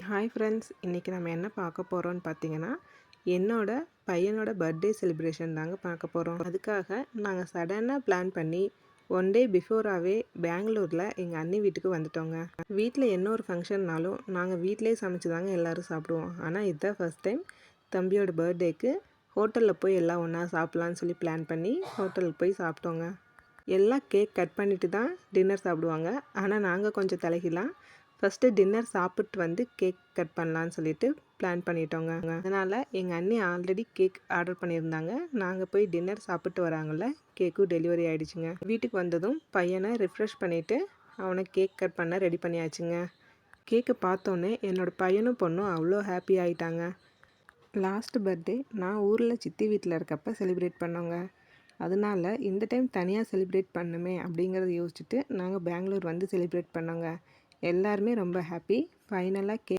Hi friends, இன்றைக்கி நம்ம என்ன பார்க்க போகிறோம்னு பார்த்தீங்கன்னா, என்னோட பையனோட பர்த்டே செலிப்ரேஷன் தாங்க பார்க்க போகிறோம். அதுக்காக நாங்கள் சடனாக பிளான் பண்ணி ஒன் டே பிஃபோராகவே பெங்களூரில் எங்கள் அண்ணி வீட்டுக்கு வந்துட்டோங்க. வீட்டில் என்ன ஒரு ஃபங்க்ஷன்னாலும் நாங்கள் வீட்டிலே சமைச்சு தாங்க எல்லோரும் சாப்பிடுவோம். ஆனால் இதுதான் ஃபஸ்ட் டைம் தம்பியோட பர்த்டேக்கு ஹோட்டலில் போய் எல்லாம் ஒன்றா சாப்பிட்லான்னு சொல்லி பிளான் பண்ணி ஹோட்டலுக்கு போய் சாப்பிட்டோங்க. எல்லாம் கேக் கட் பண்ணிவிட்டு தான் டின்னர் சாப்பிடுவாங்க. ஆனால் நாங்கள் கொஞ்சம் தலைகீழாக ஃபஸ்ட்டு டின்னர் சாப்பிட்டு வந்து கேக் கட் பண்ணலான்னு சொல்லிட்டு பிளான் பண்ணிட்டோங்க. அதனால் எங்கள் அண்ணி ஆல்ரெடி கேக் ஆர்டர் பண்ணியிருந்தாங்க. நாங்கள் போய் டின்னர் சாப்பிட்டு வராங்கள்ல கேக்கும் டெலிவரி ஆகிடுச்சுங்க. வீட்டுக்கு வந்ததும் பையனை ரிஃப்ரெஷ் பண்ணிவிட்டு அவனை கேக் கட் பண்ண ரெடி பண்ணியாச்சுங்க. கேக்கை பார்த்தோன்னே என்னோடய பையனும் பொண்ணும் அவ்வளோ ஹாப்பி ஆகிட்டாங்க. லாஸ்ட் பர்த்டே நான் ஊரில் சித்தி வீட்டில் இருக்கப்போ செலிப்ரேட் பண்ணோங்க. அதனால் இந்த டைம் தனியாக செலிப்ரேட் பண்ணுமே அப்படிங்கிறத யோசிச்சுட்டு நாங்கள் பெங்களூர் வந்து செலிப்ரேட் பண்ணோங்க. எல்லாருமே ரொம்ப ஹாப்பி. ஃபைனலாக